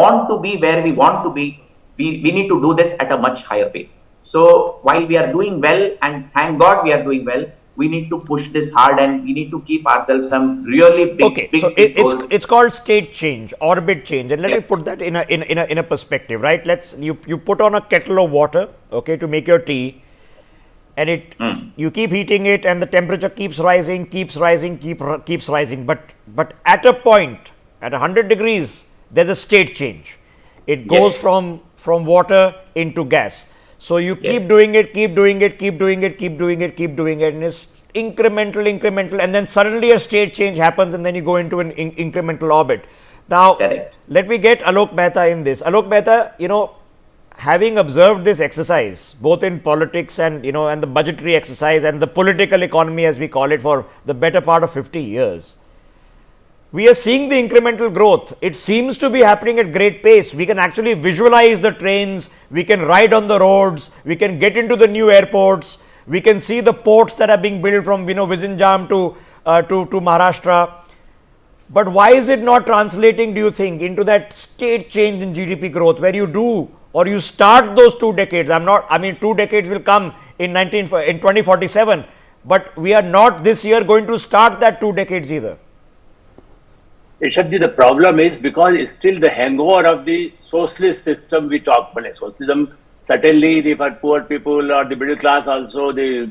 want to be where we want to be, we need to do this at a much higher pace. So while we are doing well, and thank God we are doing well, we need to push this hard, and we need to keep ourselves some really Okay, so big goals. it's called state change, orbit change, and let me Yes. put that in a perspective, right? You put on a kettle of water, okay, to make your tea, and you keep heating it, and the temperature keeps rising, keeps rising, but at a point, at 100 degrees, there's a state change. It goes Yes. from water into gas. So you keep Yes. doing it, keep doing it, keep doing it, keep doing it, keep doing it, and it's incremental, and then suddenly a state change happens, and then you go into an incremental orbit. Now, Correct. let me get Alok Mehta in this. Alok Mehta, having observed this exercise, both in politics and and the budgetary exercise and the political economy, as we call it, for the better part of 50 years, we are seeing the incremental growth. It seems to be happening at great pace. We can actually visualize the trains, we can ride on the roads, we can get into the new airports, we can see the ports that are being built from Vizinjam to Maharashtra. But why is it not translating, do you think, into that state change in GDP growth, where you do or you start those 2 decades? 2 decades will come in 2047, but we are not this year going to start that 2 decades either. Rishabhji, the problem is because it's still the hangover of the socialist system we talk about. Socialism, certainly for poor people or the middle class also, the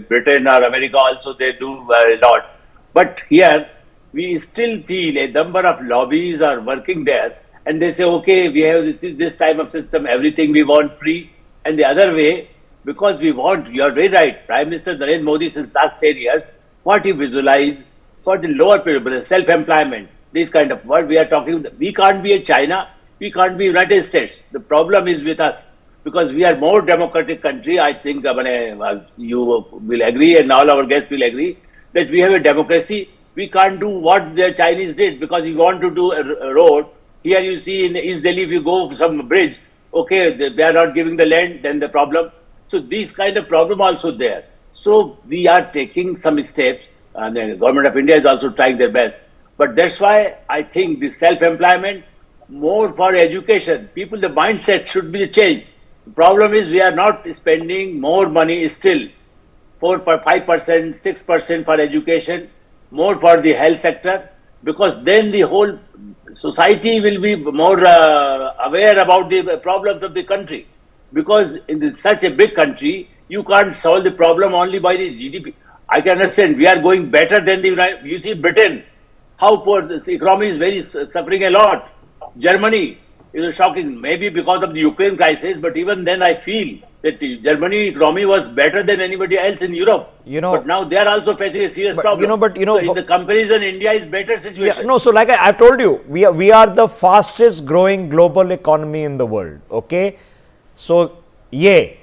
Britain or America also, they do a lot. But here, we still feel a number of lobbies are working there, and they say, okay, we have this type of system, everything we want free. And the other way, because we want, you are very right, Prime Minister Narendra Modi since last 10 years, what he visualized for the lower people, self-employment, this kind of what we are talking. We can't be a China, we can't be United States. The problem is with us because we are more democratic country. I think you will agree, and all our guests will agree that we have a democracy. We can't do what the Chinese did because you want to do a road. Here you see in East Delhi, if you go some bridge, okay, they are not giving the land, then the problem. So these kind of problem also there. So we are taking some steps, and the government of India is also trying their best. But that's why I think the self-employment, more for education, people, the mindset should be changed. The problem is we are not spending more money still, 5%, 6% for education, more for the health sector, because then the whole society will be more aware about the problems of the country. Because in such a big country, you can't solve the problem only by the GDP. I can understand we are going better than you see Britain. How poor the economy is very suffering a lot. Germany is shocking, maybe because of the Ukraine crisis, but even then I feel that the Germany economy was better than anybody else in Europe. But now they are also facing a serious problem. So in the comparison, India is better situation. Yeah, no, so like I've told you, we are the fastest growing global economy in the world. Okay, so yay.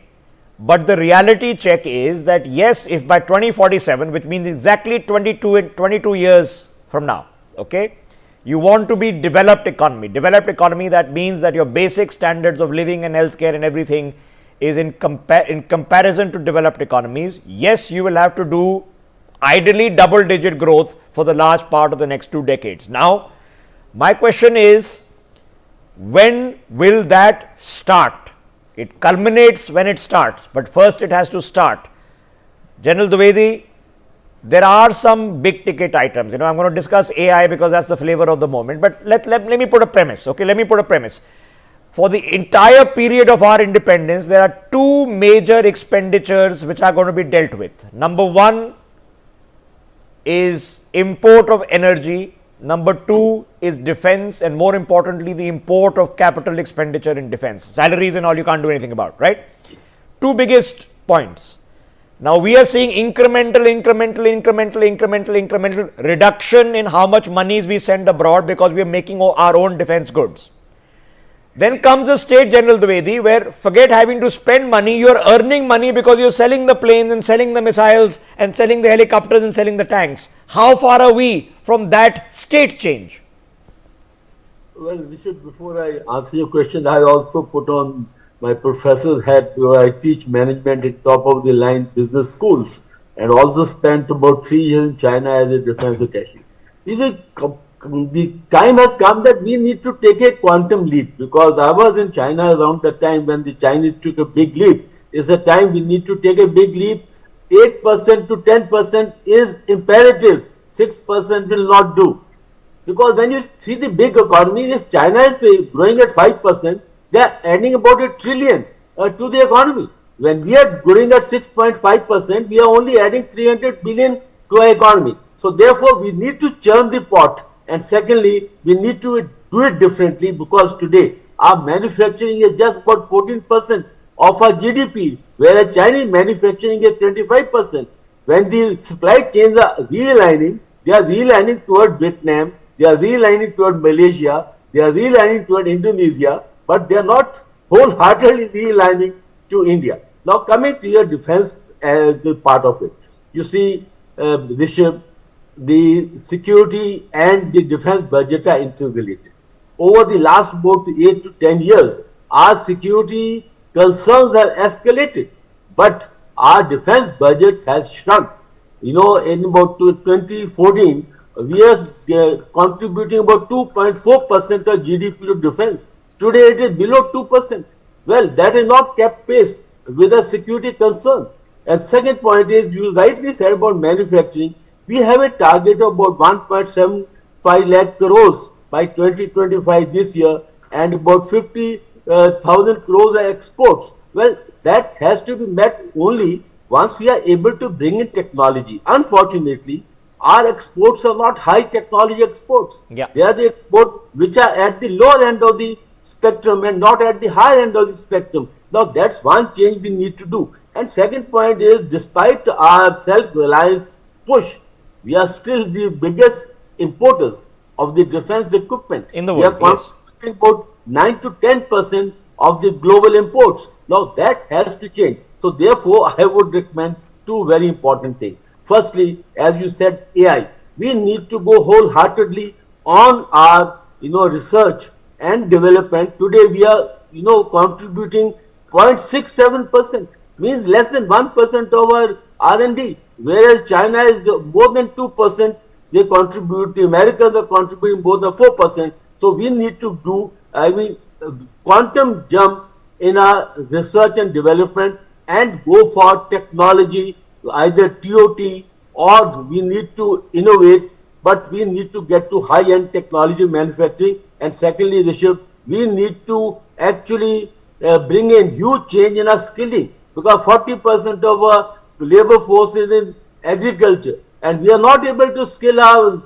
But the reality check is that yes, if by 2047, which means exactly 22 years from now, okay, you want to be developed economy, that means that your basic standards of living and healthcare and everything is in comparison to developed economies. Yes, you will have to do ideally double-digit growth for the large part of the next 2 decades. Now, my question is, when will that start? It culminates when it starts, but first it has to start. General Dwivedi, there are some big ticket items. I'm going to discuss AI because that's the flavor of the moment. But let me put a premise. Okay, let me put a premise. For the entire period of our independence, there are 2 major expenditures which are going to be dealt with. Number 1 is import of energy. Number 2 is defense, and more importantly, the import of capital expenditure in defense. Salaries and all you can't do anything about, right? 2 biggest points. Now we are seeing incremental reduction in how much monies we send abroad because we are making our own defense goods. Then comes a state, General Dwivedi, where forget having to spend money, you are earning money because you are selling the planes and selling the missiles and selling the helicopters and selling the tanks. How far are we from that state change? Well, Rishabh, before I answer your question, I also put on my professor's hat where I teach management at top of the line business schools and also spent about 3 years in China as a defense attaché. These are the time has come that we need to take a quantum leap, because I was in China around the time when the Chinese took a big leap. It's a time we need to take a big leap. 8% to 10% is imperative. 6% will not do. Because when you see the big economy, if China is growing at 5%, they are adding about a trillion to the economy. When we are growing at 6.5%, we are only adding 300 billion to our economy. So therefore, we need to churn the pot. And secondly, we need to do it differently, because today our manufacturing is just about 14% of our GDP, whereas Chinese manufacturing is 25%. When the supply chains are realigning, they are realigning toward Vietnam, they are realigning toward Malaysia, they are realigning toward Indonesia, but they are not wholeheartedly realigning to India. Now coming to your defense the part of it, you see, Rishabh, the security and the defense budget are interrelated. Over the last about 8 to 10 years, our security concerns have escalated, but our defense budget has shrunk. You know, in about 2014, we are contributing about 2.4% of GDP to defense. Today it is below 2%. Well, that is not kept pace with the security concerns. And second point is, you rightly said about manufacturing, we have a target of about 1.75 lakh crores by 2025 this year, and about 50,000 crores are exports. Well, that has to be met only once we are able to bring in technology. Unfortunately, our exports are not high technology exports. Yeah. They are the exports which are at the lower end of the spectrum and not at the high end of the spectrum. Now that's one change we need to do. And second point is, despite our self-reliance push, we are still the biggest importers of the defense equipment. In the We world, are yes. contributing about 9 to 10% of the global imports. Now that has to change. So therefore, I would recommend two very important things. Firstly, as you said, AI. We need to go wholeheartedly on our research and development. Today we are contributing 0.67%, means less than 1% of our R&D, whereas China is more than 2%. They contribute. The Americans are contributing more than 4%. So we need to do, quantum jump in our research and development and go for technology, either TOT, or we need to innovate, but we need to get to high-end technology manufacturing. And secondly, Rishabh, we need to actually bring in huge change in our skilling, because 40% of our labor force is in agriculture, and we are not able to skill our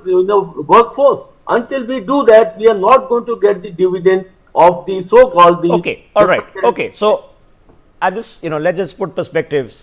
workforce. Until we do that, we are not going to get the dividend of the so-called Okay, all right. Okay, so I just let's just put perspectives.